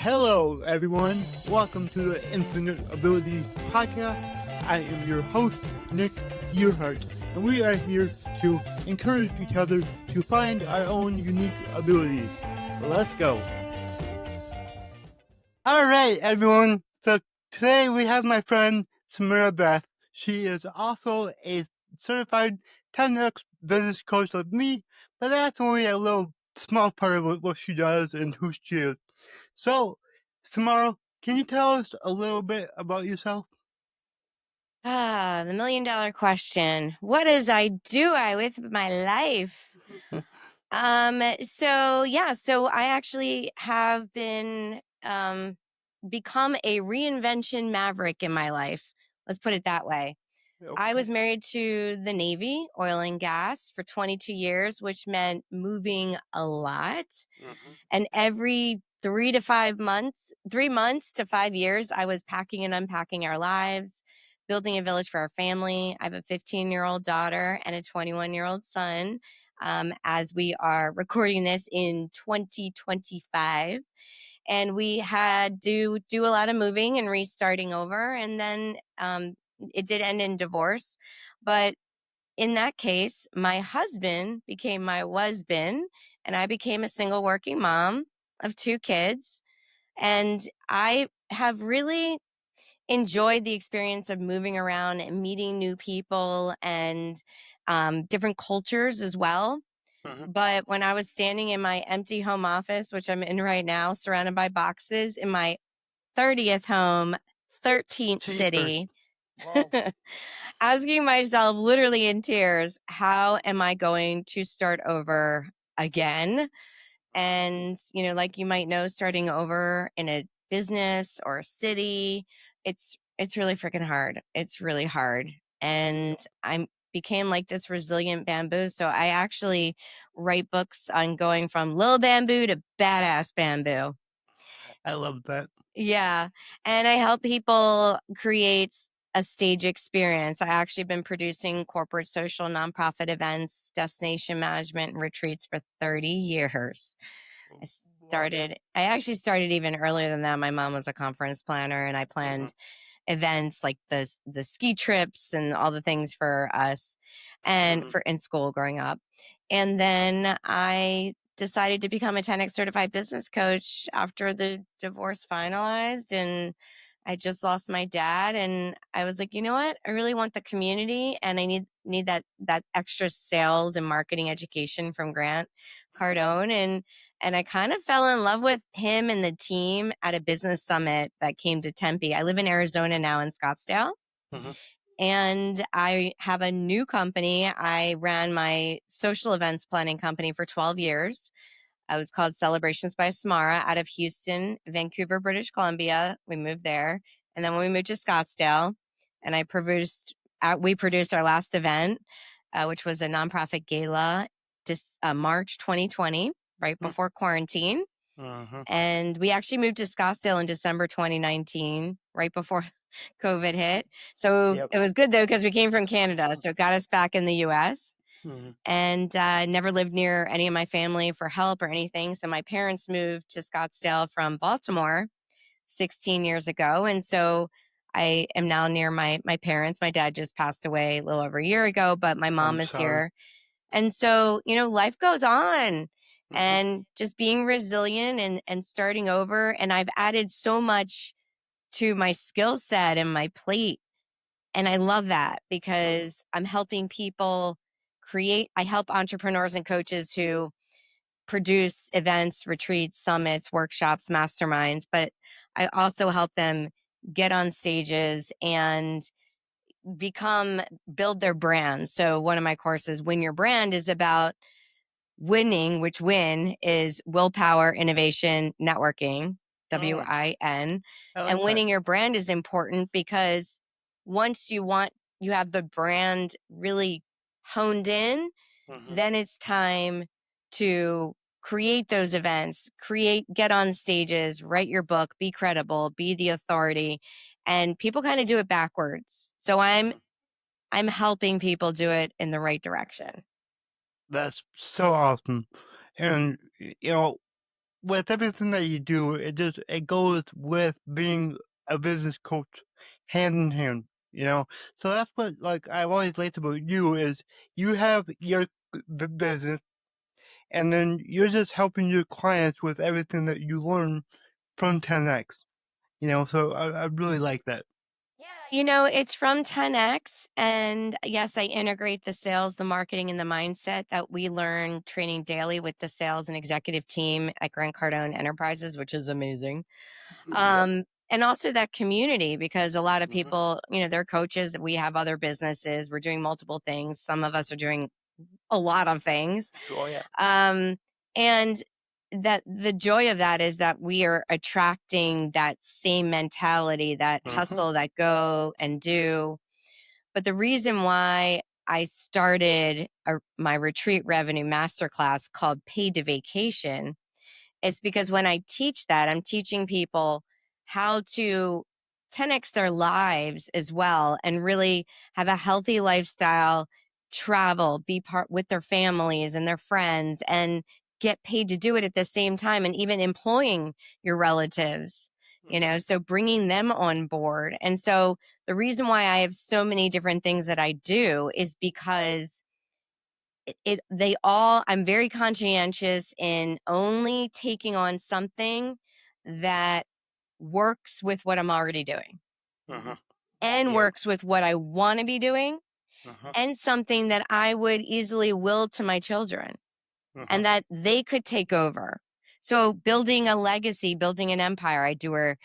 Hello, everyone. Welcome to the Infinite Abilities Podcast. I am your host, Nick Yerhart, and we are here to encourage each other to find our own unique abilities. Let's go. All right, everyone. So today we have my friend, Samira Beth. She is also a certified 10X business coach like me, but that's only a little small part of what she does and who she is. So, Samara, can you tell us a little bit about yourself? The $1 million question. What is I do with my life? So I actually have been become a reinvention maverick in my life. Let's put it that way. I was married to the Navy, oil and gas, for 22 years, which meant moving a lot. And every 3 months to 5 years, I was packing and unpacking our lives, building a village for our family. I have a 15-year-old daughter and a 21-year-old son. As we are recording this in 2025, and we had to do a lot of moving and restarting over, and then it did end in divorce. But in that case, my husband became my husband, and I became a single working mom of 2 kids. And I have really enjoyed the experience of moving around and meeting new people and different cultures as well. But when I was standing in my empty home office, which I'm in right now, surrounded by boxes in my 30th home, 13th city, asking myself literally in tears, how am I going to start over again? And, like you might know, starting over in a business or a city, it's really freaking hard. It's really hard. And I became like this resilient bamboo. So I actually write books on going from little bamboo to badass bamboo. I love that. Yeah. And I help people create a stage experience. I actually been producing corporate, social, nonprofit events, destination management, and retreats for 30 years. I actually started even earlier than that. My mom was a conference planner, and I planned events like the ski trips and all the things for us and for in school growing up. And then I decided to become a 10X certified business coach after the divorce finalized, and I just lost my dad, and I was like, you know what? I really want the community, and I need that extra sales and marketing education from Grant Cardone, and I kind of fell in love with him and the team at a business summit that came to Tempe. I live in Arizona now in Scottsdale. And I have a new company. I ran my social events planning company for 12 years. It was called Celebrations by Samara out of Houston, Vancouver, British Columbia. We moved there. And then when we moved to Scottsdale, and we produced our last event, which was a nonprofit gala, March 2020, right before quarantine. And we actually moved to Scottsdale in December 2019, right before COVID hit. So It was good though, because we came from Canada. So it got us back in the US. And never lived near any of my family for help or anything. So my parents moved to Scottsdale from Baltimore 16 years ago. And so I am now near my parents. My dad just passed away a little over a year ago, but my mom is here. And so, life goes on. And just being resilient and starting over. And I've added so much to my skill set and my plate. And I love that because I'm helping people I help entrepreneurs and coaches who produce events, retreats, summits, workshops, masterminds, but I also help them get on stages and build their brand. So one of my courses, Win Your Brand, is about winning, which win is willpower, innovation, networking, WIN. And winning your brand is important because once you have the brand really honed in, then it's time to create those events, get on stages, write your book, be credible, be the authority. And people kind of do it backwards. So I'm helping people do it in the right direction. That's so awesome. And, with everything that you do, it goes with being a business coach hand in hand, you know? So that's what like I've always liked about you is you have your business and then you're just helping your clients with everything that you learn from 10x, you know? So I really like that. Yeah, it's from 10x. And yes, I integrate the sales, the marketing, and the mindset that we learn training daily with the sales and executive team at Grant Cardone Enterprises, which is amazing. Yep. And also that community, because a lot of Hmm. people, they're coaches. We have other businesses. We're doing multiple things. Some of us are doing a lot of things. Oh yeah. Um, and that the joy of that is that we are attracting that same mentality, that Hmm. hustle, that go and do. But the reason why I started my retreat revenue masterclass called Paid to Vacation, it's because when I teach that, I'm teaching people how to 10x their lives as well and really have a healthy lifestyle, travel, be part with their families and their friends, and get paid to do it at the same time, and even employing your relatives, Hmm. so bringing them on board. And so the reason why I have so many different things that I do is because they all, I'm very conscientious in only taking on something that works with what I'm already doing Hmm. and Yep. works with what I want to be doing, Hmm. and something that I would easily will to my children Hmm. and that they could take over. So building a legacy, building an empire. I do where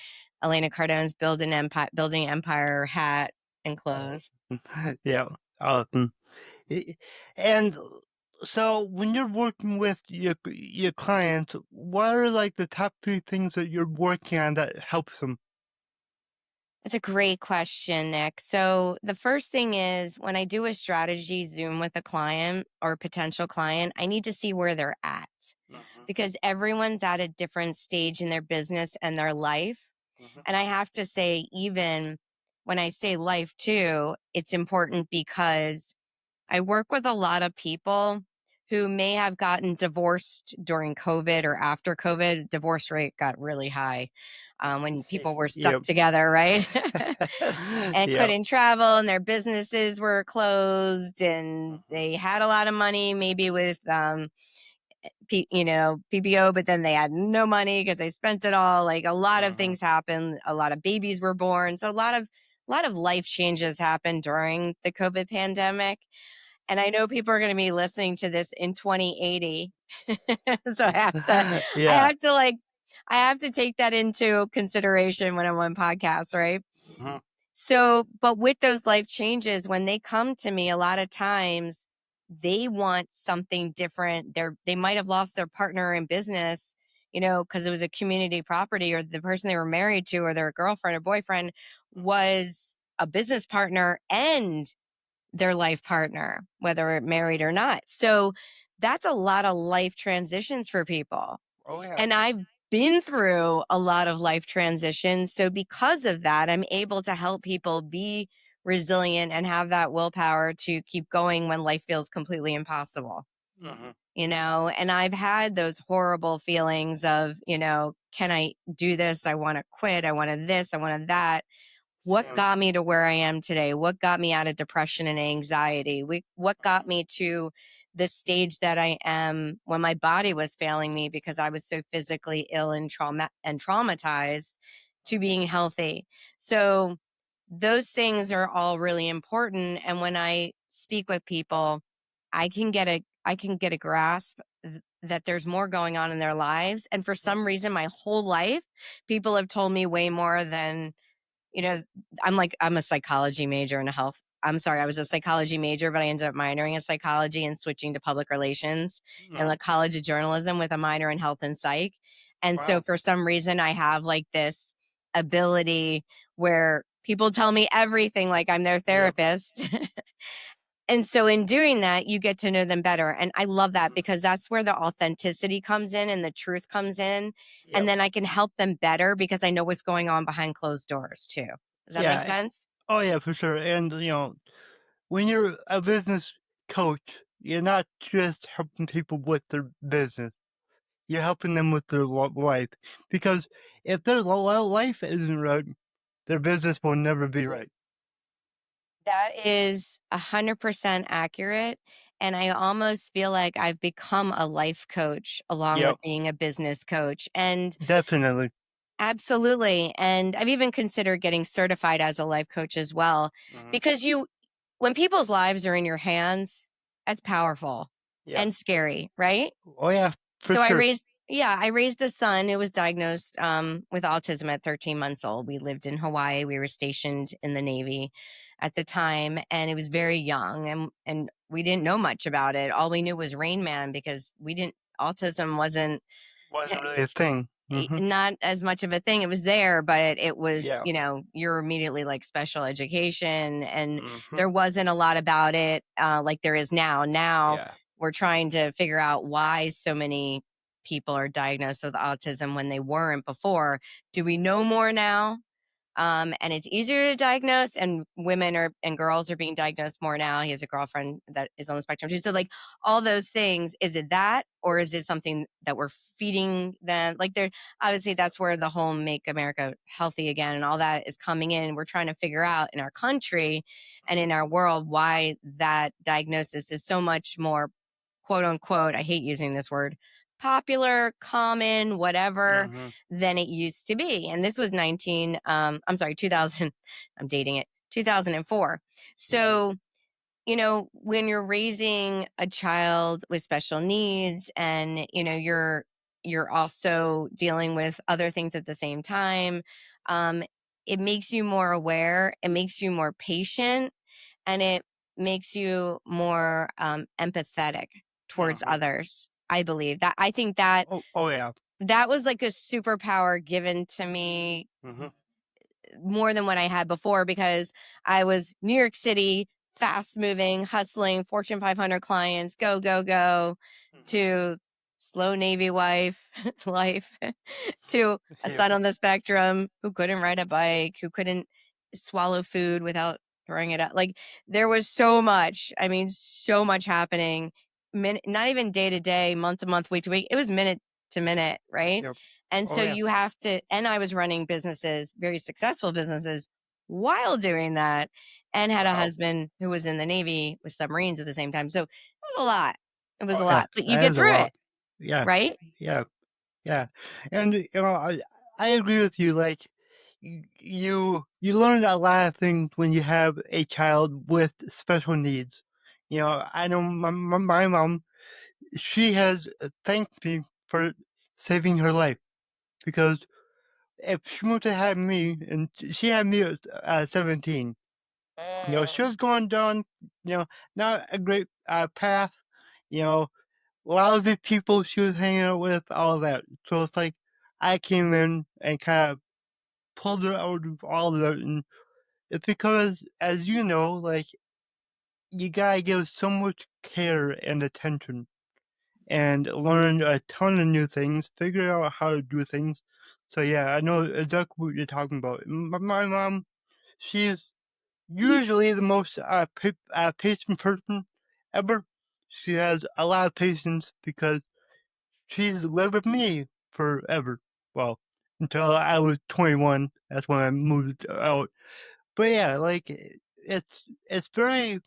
Elena Cardone's building empire hat and clothes. Yeah. Awesome. I- And so when you're working with your clients, what are like the top three things that you're working on that helps them? That's a great question, Nick. So, the first thing is when I do a strategy Zoom with a client or potential client, I need to see where they're at Hmm. because everyone's at a different stage in their business and their life. Hmm. And I have to say, even when I say life too, it's important because I work with a lot of people who may have gotten divorced during COVID or after COVID. Divorce rate got really high when people were stuck Yep. together, right? And Yep. couldn't travel, and their businesses were closed, and Mhm. they had a lot of money, maybe with PPO, but then they had no money because they spent it all. Like a lot of Mhm. things happened. A lot of babies were born, so a lot of life changes happened during the COVID pandemic. And I know people are going to be listening to this in 2080. So I Yeah. have to like, I have to take that into consideration when I'm on podcasts, right? Mhm. So, but with those life changes, when they come to me, a lot of times they want something different. They might have lost their partner in business, because it was a community property, or the person they were married to, or their girlfriend or boyfriend was a business partner and their life partner, whether married or not. So that's a lot of life transitions for people. Oh yeah. And I've been through a lot of life transitions. So because of that, I'm able to help people be resilient and have that willpower to keep going when life feels completely impossible. Mhm. And I've had those horrible feelings of, can I do this? I want to quit. I wanted this. I wanted that. What Same. got me to where I am today? What got me out of depression and anxiety? What got Mhm. me to the stage that I am when my body was failing me because I was so physically ill and traumatized to being healthy. So those things are all really important. And when I speak with people, I can get a grasp that there's more going on in their lives. And for some Mhm. reason, my whole life, people have told me way more than you know, I'm a psychology major and a health. I'm sorry, I was a psychology major, but I ended up minoring in psychology and switching to public relations and Mhm. the College of Journalism with a minor in health and psych. And so Wow. for some reason, I have like this ability where people tell me everything like I'm their Yep. therapist. And so in doing that, you get to know them better. And I love that Mhm. because that's where the authenticity comes in and the truth comes in. And Yep. then I can help them better because I know what's going on behind closed doors too. Does that make Yeah. sense? Oh yeah, for sure. And when you're a business coach, you're not just helping people with their business. you're helping them with their life. Because if their life isn't right, their business will never be right. That is 100% accurate. And I almost feel like I've become a life coach along with Yep, being a business coach. And definitely. absolutely. And I've even considered getting certified as a life coach as well, Hmm. because when people's lives are in your hands, that's powerful Yep. and scary, right? Oh yeah, for So sure. I raised a son who was diagnosed with autism at 13 months old. We lived in Hawaii. We were stationed in the Navy at the time, and he was very young, and we didn't know much about it. All we knew was Rain Man, because autism wasn't Wasn't really a thing. Hmm. not as much of a thing. It was there, but it was, Yeah. you're immediately like special education, and Hmm. there wasn't a lot about it like there is now. Now Yeah. we're trying to figure out why so many people are diagnosed with autism when they weren't before. Do we know more now? And it's easier to diagnose, and and girls are being diagnosed more now. He has a girlfriend that is on the spectrum too. So like all those things, is it that, or is it something that we're feeding them? Like they're obviously, that's where the whole Make America Healthy Again and all that is coming in. We're trying to figure out in our country and in our world why that diagnosis is so much more, quote unquote, I hate using this word, popular, common, whatever, Hmm. than it used to be. And this was I'm sorry, 2000, I'm dating it, 2004. Hmm. So, when you're raising a child with special needs, and, you're also dealing with other things at the same time, um, it makes you more aware, it makes you more patient, and it makes you more empathetic towards Hmm. others. I believe that. I think that Oh, oh yeah. that was like a superpower given to me Hmm. more than what I had before, because I was New York City, fast moving, hustling, Fortune 500 clients, go, go, go, Hmm. to slow Navy wife life, to a Yep. son on the spectrum who couldn't ride a bike, who couldn't swallow food without throwing it out. Like there was so much, I mean, so much happening, not even day to day, month to month, week to week. It was minute to minute, right? Yep. And Oh so yeah. you have to, and I was running businesses, very successful businesses while doing that, and had a Wow. husband who was in the Navy with submarines at the same time. So it was a lot. It was Oh a yeah. lot, but you That get is a through lot. it, Yeah. right? Yeah. Yeah. And I agree with you. Like you learn a lot of things when you have a child with special needs. I know my mom. She has thanked me for saving her life because if she would have had me, and she had me at 17, she Mm. was going down, not a great path, you know, lousy people she was hanging out with, all that. So it's like I came in and kind of pulled her out of all of that. And it's because, as you know, like, you gotta give so much care and attention and learn a ton of new things, figure out how to do things. So yeah, I know exactly what you're talking about. My mom, she's usually the most patient person ever. She has a lot of patience because she's lived with me forever. Well, until I was 21. That's when I moved out. But yeah, like it's very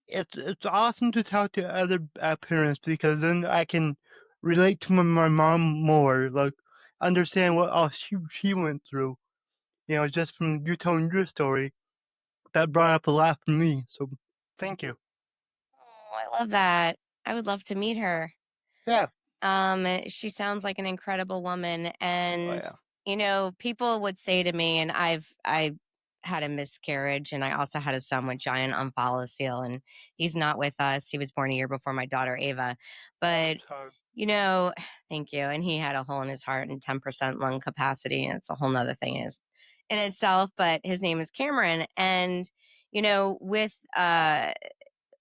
it's awesome to talk to other parents because then I can relate to my mom more, like understand what all she went through. Just from you telling your story, that brought up a lot for me. So thank you. Oh, I love that. I would love to meet her. Yeah. She sounds like an incredible woman. Oh And, yeah. people would say to me, and I had a miscarriage, and I also had a son with giant omphalocele, and he's not with us. He was born a year before my daughter Ava. Oh, But, I'm sorry. thank you. And he had a hole in his heart and 10% lung capacity. And it's a whole nother thing is in itself. But his name is Cameron. And, you know, with uh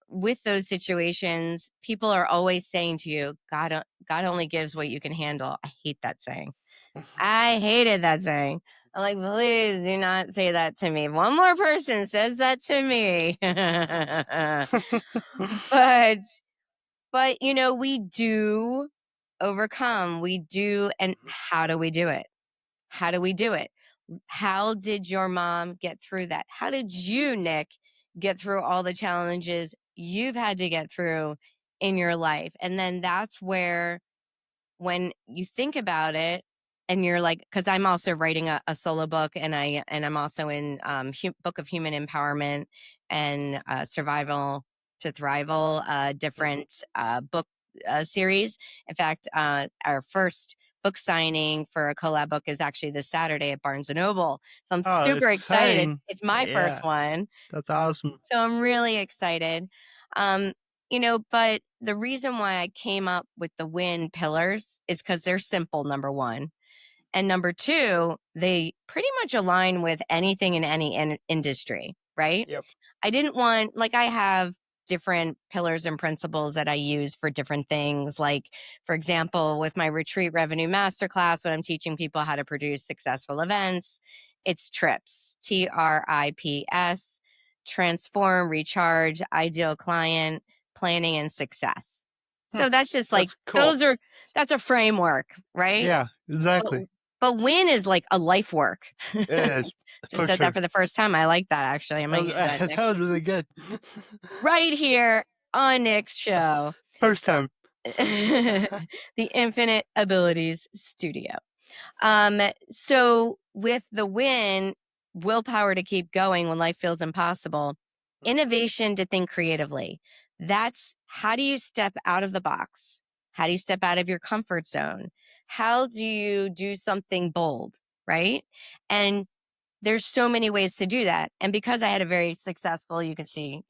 with those situations, people are always saying to you, God only gives what you can handle. I hate that saying. I hated that saying. I'm like, please do not say that to me. If one more person says that to me. but but we do overcome, we do. And how do we do it? How do we do it? How did your mom get through that? How did you, Nick, get through all the challenges you've had to get through in your life? And then that's where, when you think about it, and you're like, because I'm also writing a solo book, and I'm also in book of human empowerment and survival to thrival, different book series. In fact, our first book signing for a collab book is actually this Saturday at Barnes and Noble. So I'm Oh, super excited. exciting. It's my first Yeah, one. that's awesome. So I'm really excited. Um, but the reason why I came up with the win pillars is because they're simple, number one. And number two, they pretty much align with anything in any industry, right? Yep. I didn't want, like, I have different pillars and principles that I use for different things. Like, for example, with my retreat revenue masterclass, when I'm teaching people how to produce successful events, it's TRIPS, TRIPS, transform, recharge, ideal client, planning, and success. Hmm, So that's just like, that's cool. that's a framework, right? Yeah, But, exactly. but win is like a life work. It is, Just for said that sure. for the first time. I like that, actually. I might use that That next was really good. right here on Nick's show, First time. the Infinite Abilities Studio. So with the win, willpower to keep going when life feels impossible, innovation to think creatively. That's, how do you step out of the box? How do you step out of your comfort zone? How do you do something bold, right? And there's so many ways to do that. And because I had a very successful, you can see,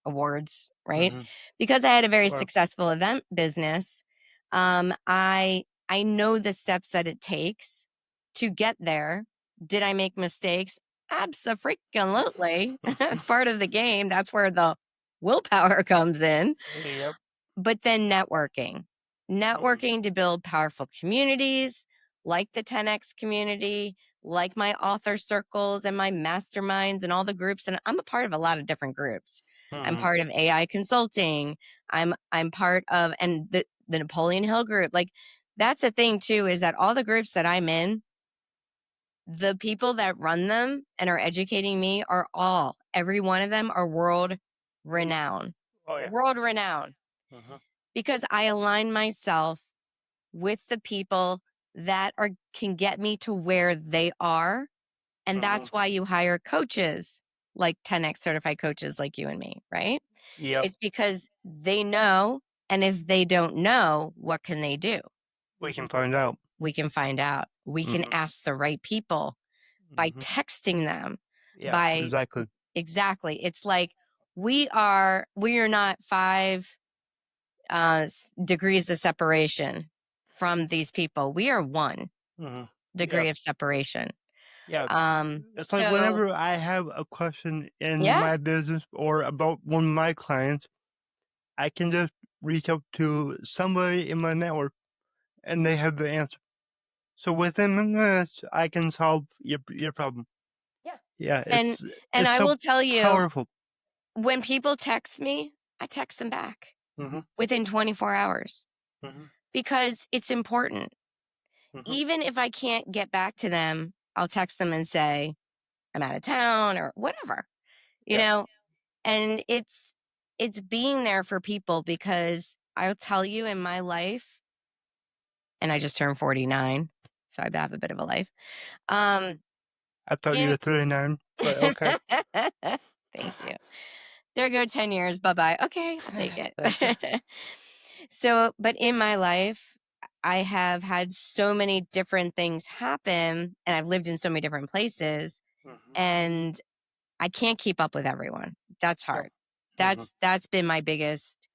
awards, right? Mm-hmm. Because I had a very Wow. successful event business, I know the steps that it takes to get there. Did I make mistakes? Absolutely. That's part of the game. That's where the willpower comes in. Yep. But then networking, Mhm. networking to build powerful communities like the 10X community, like my author circles and my masterminds and all the groups. And I'm a part of a lot of different groups. I'm Mhm. part of AI consulting. I'm part of, and the Napoleon Hill group. Like, that's the thing too, is that all the groups that I'm in, the people that run them and are educating me are every one of them are world renowned. Oh yeah. World renowned, Mhm. because I align myself with the people that can get me to where they are. And Mhm. that's why you hire coaches, like 10X certified coaches like you and me, right? Yep. It's because they know. And if they don't know, what can they do? We can find out. We can find out. We can Mhm. ask the right people by Mhm. texting them, Yeah. by, Exactly. exactly. It's like, we are not 5 degrees of separation from these people. We are one Mhm. degree Yep. of separation. Yeah. It's like So whenever I have a question in yeah, my business or about one of my clients, I can just reach out to somebody in my network, and they have the answer. So within minutes, I can solve your problem. yeah. Yeah. And It's I so will tell you, powerful. when people text me, I text them back Mhm. within 24 hours, Mhm. because it's important. Mhm. Even if I can't get back to them, I'll text them and say, I'm out of town or whatever, you Yep. know, and it's being there for people, because I'll tell you, in my life, and I just turned 49, so I have a bit of a life. Um, I thought you in were 39, but okay. Thank you. There go 10 years. Bye-bye. Okay, I'll take Thank you. it. So, but in my life, I have had so many different things happen, and I've lived in so many different places, Mhm. and I can't keep up with everyone. That's Yep. hard. Mhm. That's been my biggest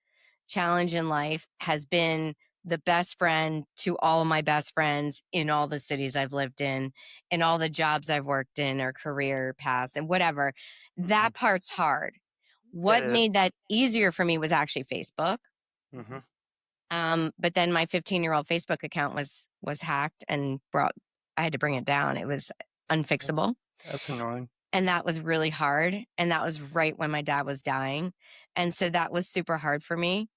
challenge in life, has been the best friend to all my best friends in all the cities I've lived in all the jobs I've worked in, or career paths and whatever. Mhm. That part's hard. It What is. made that easier for me was actually Facebook. Mhm. But then my 15-year-old Facebook account was hacked and I had to bring it down. It was That's unfixable. that's annoying. And that was really hard. And that was right when my dad was dying. And so that was super hard for me.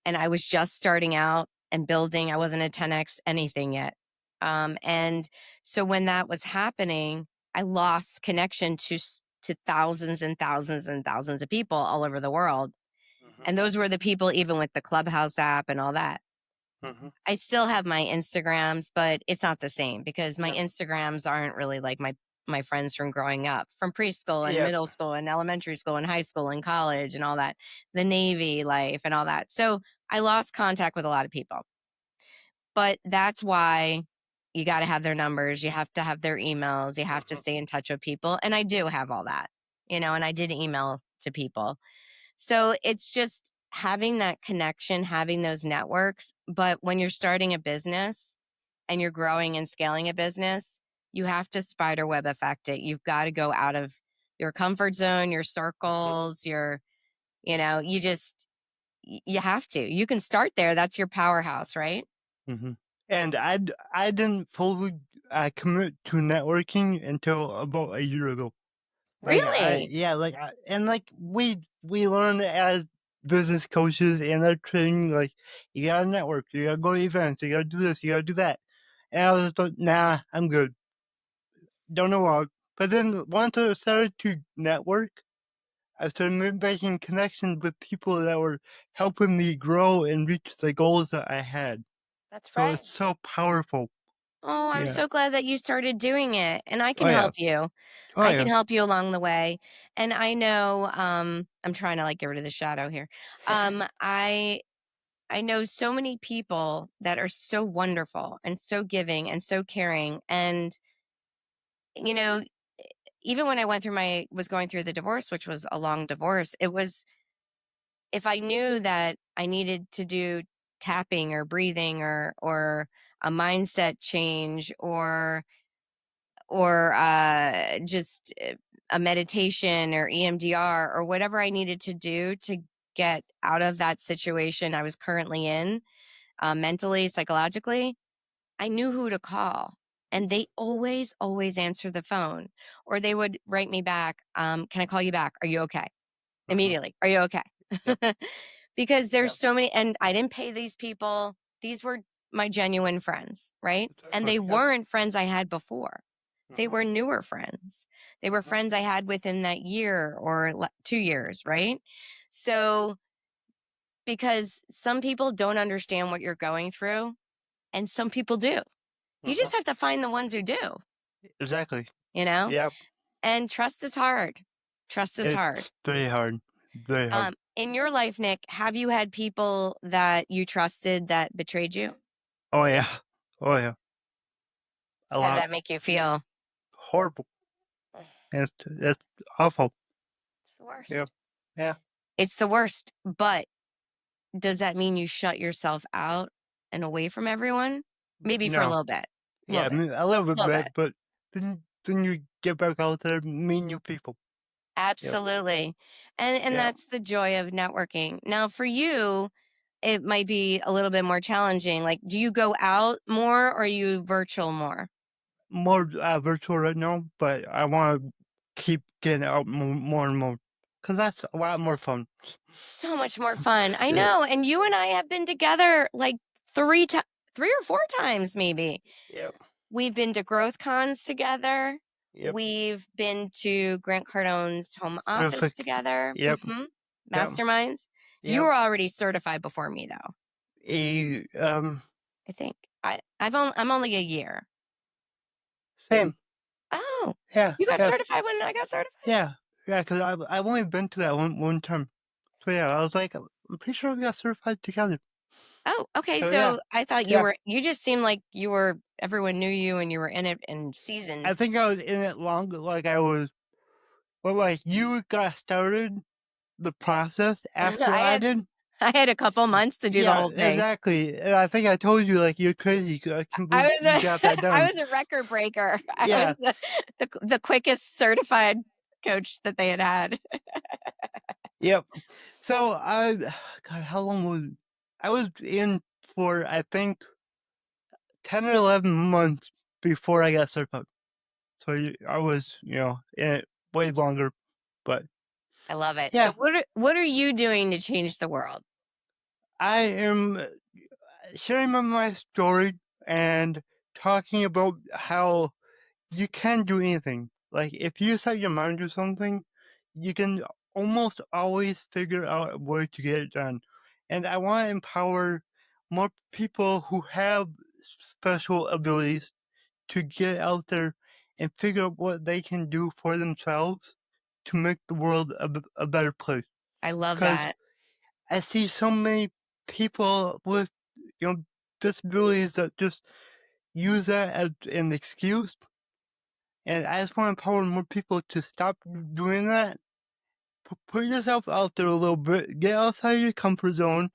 And I was just starting out. and building. I wasn't a 10x anything yet. And so when that was happening, I lost connection to thousands and thousands and thousands of people all over the world. Mhm. And those were the people even with the Clubhouse app and all that. Mhm. I still have my Instagrams, but it's not the same because my Yep. Instagrams aren't really like my friends from growing up, from preschool and Yep. middle school and elementary school and high school and college and all that, the Navy life and all that. So I lost contact with a lot of people. But that's why you got to have their numbers, you have to have their emails, you have to Mhm. stay in touch with people. And I do have all that, and I did email to people. So it's just having that connection, having those networks. But when you're starting a business and you're growing and scaling a business, you have to spider web effect it. You've got to go out of your comfort zone, your Mhm. circles, you just, you have to. You can start there. That's your powerhouse, right? Mhm. And I didn't fully commit to networking until about a year ago. Like Really? we learn as business coaches and our training, like you gotta network, you gotta go to events, you gotta do this, you gotta do that. And I was like, nah, I'm good. Don't know what. But then once I started to network, I started making connections with people that were helping me grow and reach the goals that I had. That's So right. it's so powerful. Oh, I'm Yeah. so glad that you started doing it, and I Oh can yeah. help you. Oh I can yeah. help you along the way. And I know, I'm trying to like get rid of the shadow here. I know so many people that are so wonderful and so giving and so caring. And, you know, even when I was going through the divorce, which was a long divorce, it was, if I knew that I needed to do tapping or breathing or a mindset change or just a meditation or EMDR or whatever I needed to do to get out of that situation I was currently in, mentally, psychologically, I knew who to call. And they always, always answer the phone, or they would write me back, can I call you back? Are you okay? Mhm. Immediately. Are you okay? Yep. Because there's Yep. so many, and I didn't pay these people. These were my genuine friends, right? And Exactly. they Yep. weren't friends I had before. They Mhm. were newer friends. They were Mhm. friends I had within that year or 2 years, right? So, because some people don't understand what you're going through, and some people do. You Mhm. just have to find the ones who do, Exactly. you know? Yep. And trust is hard. Trust is hard. It's very hard. Very hard. In your life, Nick, have you had people that you trusted that betrayed you? Oh yeah. Oh yeah. A How did lot. that make you feel? Horrible. Ugh, It's awful. it's the worst. Yep. Yeah. It's the worst. But does that mean you shut yourself out and away from everyone? Maybe for a No. little bit. A Yeah, little I bit. mean, a little A little bit, bit. but then you get back out there, meet new people. Yep. Absolutely. And Yeah. that's the joy of networking. Now for you, it might be a little bit more challenging. Like, do you go out more or are you virtual more? More virtual right now, but I want to keep getting out more and more because that's a lot more fun. So much more fun. I Uh, know. And you and I have been together like 3 or 4 times, maybe. Yep. We've been to growth cons together. Yep. We've been to Grant Cardone's home office Terrific. together. Yep. Yep. Masterminds. You Yep. were already certified before me, though. E, I think I'm only a year. same. Oh, Yeah. you got Yeah. certified when I got certified? Yeah. Yeah. Because I've only been to that one time. So yeah, I was like, I'm pretty sure we got certified together. Oh, okay. So yeah. So I thought Yeah. you just seemed like everyone knew you and you were in it and I seasoned. think I was in it long, like I was, well, like you got started the process after I I had did. I had a couple months to do the Yeah, whole thing. exactly. And I think I told you like you're crazy. I can't I believe was you got that I done. was a record breaker. I Yeah, was the quickest certified coach that they had had. yep. So God, how long was I was in for? I think 10 or 11 months before I got certified. So I was, in it way longer. But I love it. So yeah, what are you doing to change the world? I am. sharing my story and talking about how you can do anything. Like, if you set your mind to something, you can almost always figure out a way to get it done. And I want to empower more people who have special abilities to get out there and figure out what they can do for themselves to make the world a better place. I love Because that. I see so many people with, you know, disabilities that just use that as an excuse. And I just want to empower more people to stop doing that. Put yourself out there a little bit, get outside your comfort zone,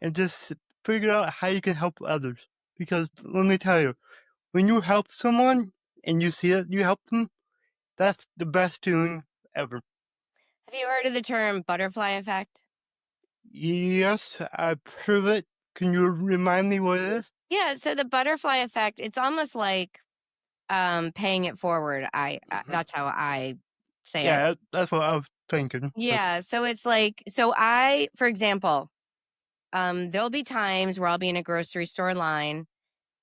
and just figure out how you can help others. Because let me tell you, when you help someone and you see that you help them, that's the best feeling ever. Have you heard of the term butterfly effect? Yes, I've heard of it. Can you remind me what it is? Yeah, so the butterfly effect, it's almost like paying it forward. Mhm. That's how I say it. Yeah, that's what I was thinking. Yeah, so it's like, so I, for example, there'll be times where I'll be in a grocery store line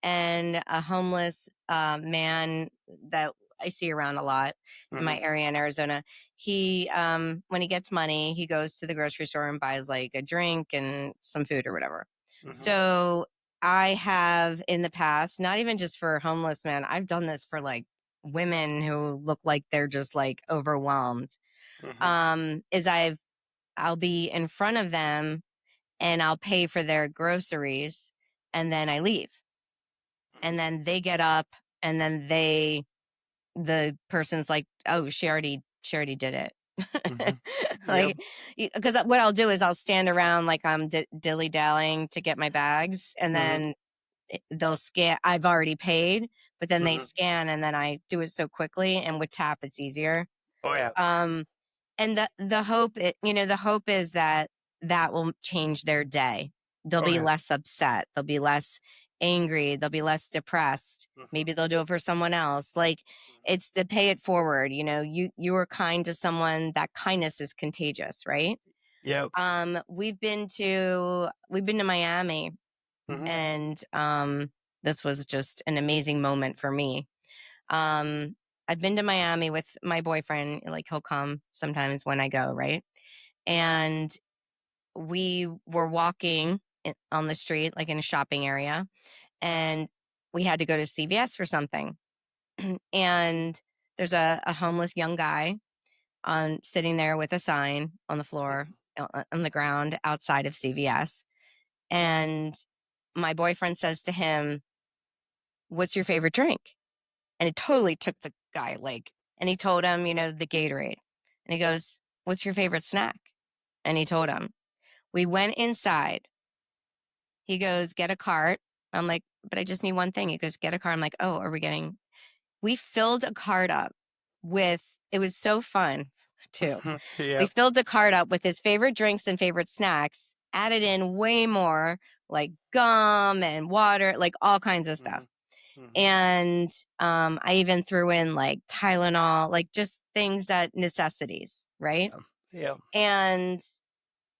and a homeless man that I see around a lot in my Mhm, area in Arizona, he when he gets money, he goes to the grocery store and buys like a drink and some food or whatever. mhm, So I have in the past, not even just for homeless men, I've done this for like women who look like they're just like overwhelmed. mhm, Is I'll be in front of them and I'll pay for their groceries and then I leave. And then they get up and then the person's like, "Oh, she already did it." mhm. Yep. Like, because what I'll do is I'll stand around like I'm dilly-dallying to get my bags, and Mhm, then they'll scan. I've already paid, but then they mhm. scan, and then I do it so quickly, and with tap, it's easier. Oh yeah. Um, and the hope, the hope is that that will change their day. They'll Oh be yeah. less upset. They'll be less angry. They'll be less depressed. Mhm, Maybe they'll do it for someone else. Like, it's the pay it forward. You are kind to someone. That kindness is contagious, right? yep. We've been to Miami, Mhm, and this was just an amazing moment for me. um, I've been to Miami with my boyfriend, like, he'll come sometimes when I go, right? And we were walking on the street, like in a shopping area, and we had to go to CVS for something. And there's a homeless young guy sitting there with a sign on the floor, mhm, on the ground outside of CVS. And my boyfriend says to him, "What's your favorite drink?" And it totally took the guy, like, and he told him, the Gatorade. And he goes, "What's your favorite snack?" And he told him. We went inside. He goes, "Get a cart." I'm like, "But I just need one thing." He goes, "Get a cart." I'm like, "Oh, are we getting?" We filled a cart up with, it was so fun too. mhm. We Yep. filled the cart up with his favorite drinks and favorite snacks, added in way more, like gum and water, like all kinds of stuff. Mhm, mhm. And I even threw in like Tylenol, like just things that necessities, right? Yep. Yep.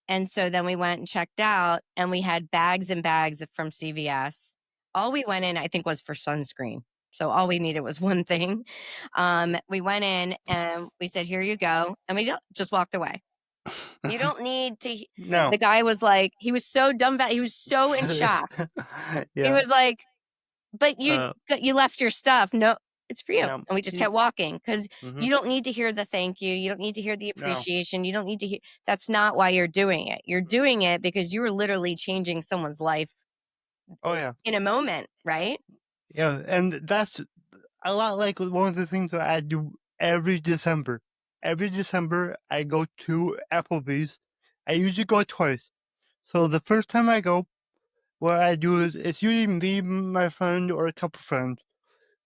And so then we went and checked out, and we had bags and bags from CVS. All we went in, I think, was for sunscreen. So all we needed was one thing. We went in and we said, "Here you go," and we just walked away. You don't need to. No. The guy was like, he was so dumbfounded. He was so in shock. He Yeah. was like, "But Uh. you left your stuff." "No, it's for you." Yeah. And we just kept walking, because Mhm. you don't need to hear the thank you. You don't need to hear the No. appreciation. You don't need to hear, that's not why you're doing it. You're doing it because you were literally changing someone's life Oh yeah. in a moment, right? Yeah. And that's a lot like one of the things that I do every December. Every December, I go to Applebee's. I usually go twice. So the first time I go, what I do is it's usually me, my friend, or a couple friends.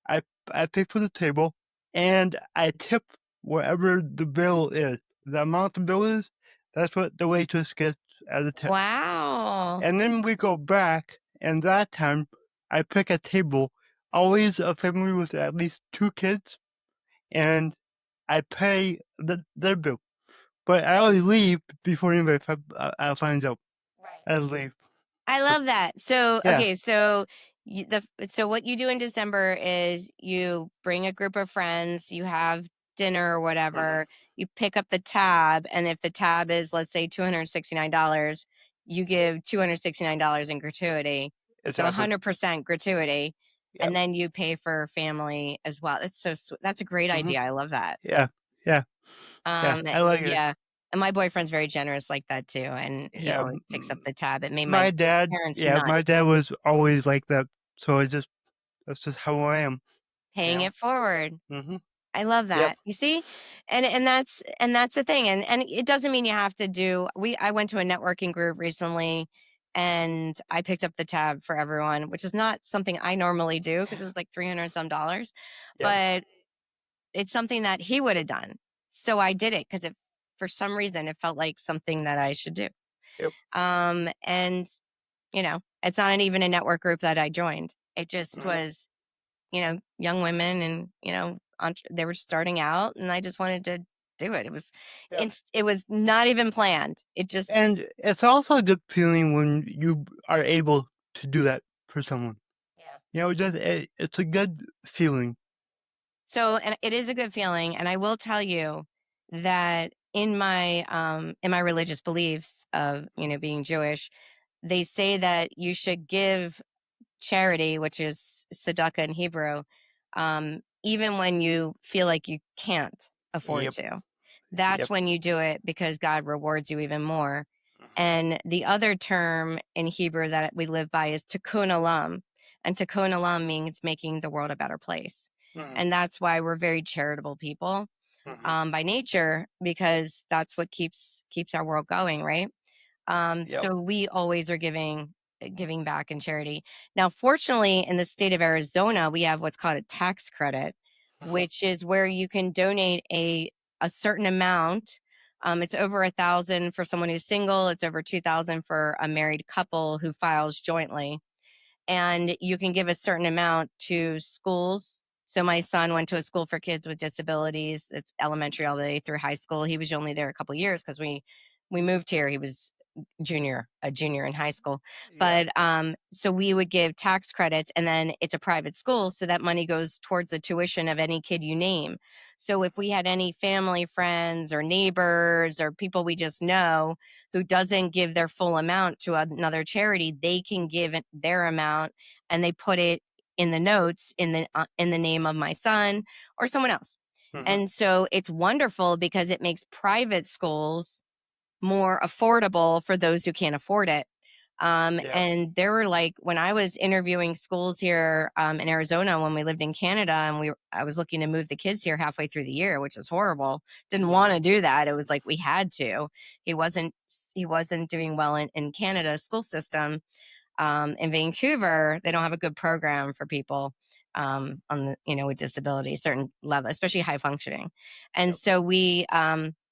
I I pay for the table, and I tip whatever the bill is. The amount the bill is, that's what the waitress gets as a tip. Wow. And then we go back, and that time I pick a table, always a family with at least two kids, and I pay their bill. But I always leave before anybody finds out. Right. I leave. I So love that. So, yeah. okay, so so what you do in December is you bring a group of friends, you have dinner or Mhm. whatever, you pick up the tab, and if the tab is, let's say, $269, you give $269 in gratuity. So Exactly. 100% gratuity, Yep. and then you pay for family as well. That's a great Mhm. idea. I love that. Yeah. Yeah. Yeah. I like it. Yeah, and my boyfriend's very generous like that too, and he Yeah. always picks up the tab. It made my My dad, parents yeah, nuts. my dad was always like that. So that's just how I am, you Paying know? it forward. Mhm. I love Yep. that. You see? And that's the thing, and it doesn't mean you have to do I went to a networking group recently, and I picked up the tab for everyone, which is not something I normally do because it was like 300 some dollars, Yep. but it's something that he would have done. So I did it because it for some reason, it felt like something that I should do. Yep. And, it's not even a network group that I joined. It just Mhm. was young women and, they were starting out and I just wanted to do it. Yep. It was not even planned. It just, And it's also a good feeling when you are able to do that for someone. yeah. It's a good feeling. So, and it is a good feeling. And I will tell you that in my religious beliefs of, being Jewish, they say that you should give charity, which is tzedakah in Hebrew, even when you feel like you can't afford Yep. to. That's Yep. when you do it because God rewards you even more. Mhm. And the other term in Hebrew that we live by is tikkun olam. And tikkun olam means making the world a better place. Mhm. And that's why we're very charitable people Mhm. by nature, because that's what keeps our world going, right? Yep. So we always are giving back in charity. Now, fortunately, in the state of Arizona, we have what's called a tax credit, Mhm. which is where you can donate a certain amount. It's over 1,000 for someone who's single. It's over 2,000 for a married couple who files jointly, and you can give a certain amount to schools. So my son went to a school for kids with disabilities. It's elementary all the way through high school. He was only there a couple years because we moved here. He was a junior in high school. Yep. But so we would give tax credits, and then it's a private school, so that money goes towards the tuition of any kid you name. So if we had any family, friends, or neighbors, or people we just know who doesn't give their full amount to another charity, they can give their amount, and they put it in the notes in the name of my son or someone else. Mhm. And so it's wonderful because it makes private schools more affordable for those who can't afford it. Yep. And there were like when I was interviewing schools here in Arizona when we lived in Canada, and I was looking to move the kids here halfway through the year, which is horrible. Didn't want Mhm. to do that. It was like we had to. He wasn't he wasn't doing well in Canada's school system. In Vancouver, they don't have a good program for people on the with disabilities, certain level, especially high functioning. And Yep. so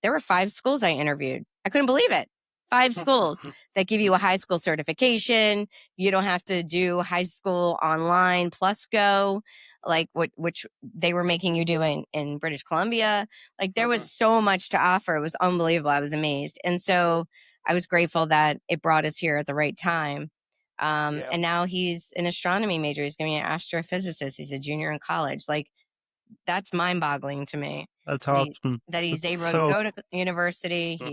there were 5 schools I interviewed. I couldn't believe it. 5 schools that give you a high school certification. You don't have to do high school online plus go, like which they were making you do in British Columbia. Like there was Mhm. so much to offer. It was unbelievable. I was amazed. And so I was grateful that it brought us here at the right time. Yep. And now he's an astronomy major. He's going to be an astrophysicist. He's a junior in college. Like that's mind boggling to me That's that awesome. he's That's able to so go to university. Mhm.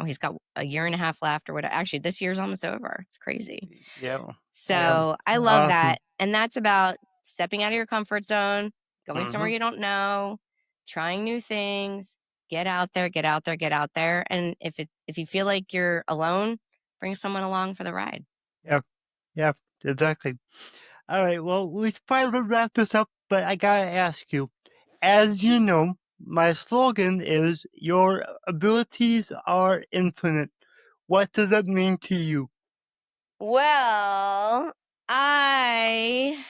He's got a year and a half left or whatever. Actually, this year's almost over. It's crazy. Yep. Yep. So I love Awesome. that. And that's about stepping out of your comfort zone, going somewhere Mhm. you don't know, trying new things, get out there, get out there, get out there. And if you feel like you're alone, bring someone along for the ride. Yep. Yep. Exactly. All right. Well, we should probably wrap this up, but I gotta ask you. As you know, my slogan is "Your abilities are infinite." What does that mean to you? Well, I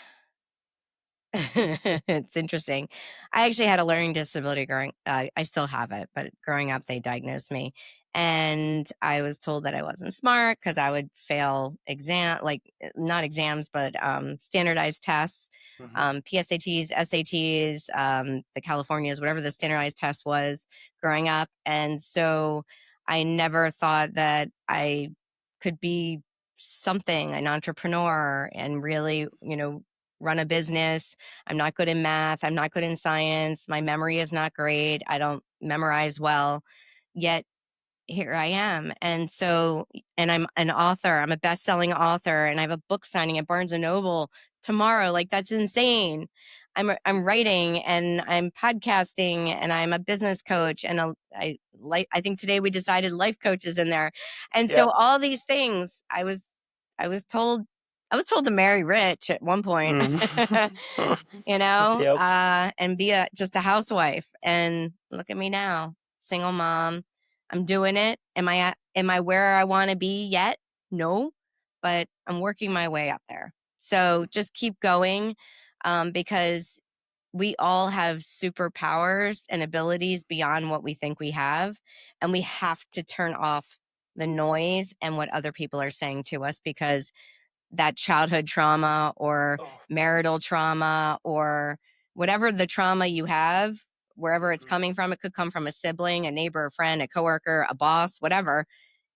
it's interesting. I actually had a learning disability I still have it, but growing up they diagnosed me, and I was told that I wasn't smart because I would fail not exams, but standardized tests, Mhm. PSATs, SATs, the Californias, whatever the standardized test was growing up. And so I never thought that I could be something, an entrepreneur, and really, run a business. I'm not good in math. I'm not good in science. My memory is not great. I don't memorize well. Yet here I am. And so, and I'm an author. I'm a best-selling author, and I have a book signing at Barnes and Noble tomorrow. Like, that's insane. I'm writing, and I'm podcasting, and I'm a business coach, and I think today we decided life coach is in there. And so all these things, I was told to marry rich at one point, Yep. and be just a housewife. And look at me now, single mom. I'm doing it. Am I where I want to be yet? No, but I'm working my way up there. So just keep going, because we all have superpowers and abilities beyond what we think we have. And we have to turn off the noise and what other people are saying to us, because that childhood trauma or marital trauma or whatever the trauma you have, wherever it's coming from, it could come from a sibling, a neighbor, a friend, a coworker, a boss, whatever.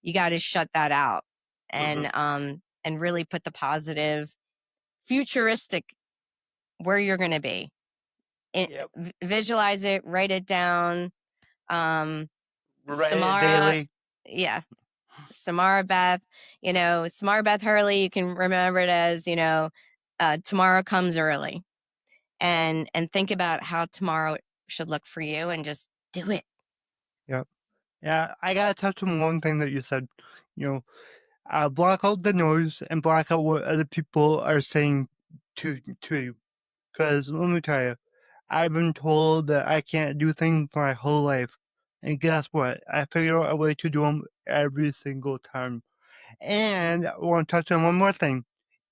You got to shut that out and really put the positive, futuristic where you're going to be. Visualize it, write it down. Write Samara, it daily. Yeah. Samara Beth, Samara Beth Hurley, you can remember it as, tomorrow comes early, and think about how tomorrow should look for you, and just do it. Yep. Yeah, I gotta touch on one thing that you said. Block out the noise and block out what other people are saying to you. Because let me tell you, I've been told that I can't do things my whole life. And guess what? I figure out a way to do them every single time. And I want to touch on one more thing.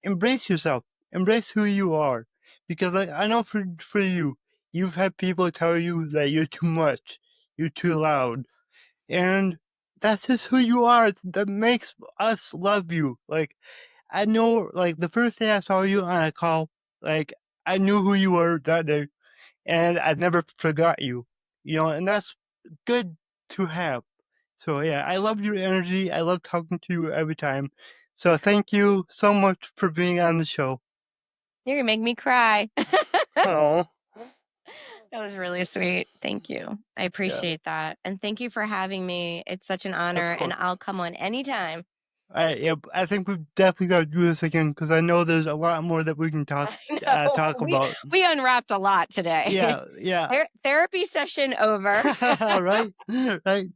Embrace yourself. Embrace who you are. Because I know for you, you've had people tell you that you're too much. You're too loud. And that's just who you are. That makes us love you. Like, I know, like, the first day I saw you on a call, like, I knew who you were that day, and I never forgot you, and that's good to have. So, yeah, I love your energy. I love talking to you every time. So, thank you so much for being on the show. You're going to make me cry. Oh. That was really sweet. Thank you. I appreciate that. And thank you for having me. It's such an honor, and I'll come on anytime. I think we've definitely got to do this again, because I know there's a lot more that we can talk about. We unwrapped a lot today. Yeah. Therapy session over. Right. All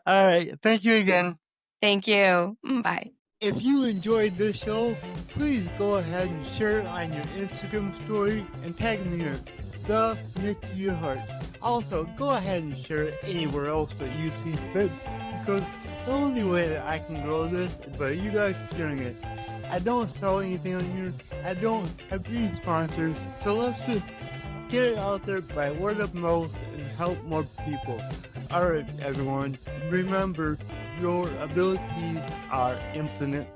right. Thank you again. Thank you. Bye. If you enjoyed this show, please go ahead and share it on your Instagram story and tag me in it, the Nick Yerhart. Also, go ahead and share it anywhere else that you see fit, because the only way that I can grow this is by you guys sharing it. I don't sell anything on here. I don't have any sponsors, so let's just get it out there by word of mouth and help more people. Alright, everyone, remember, your abilities are infinite.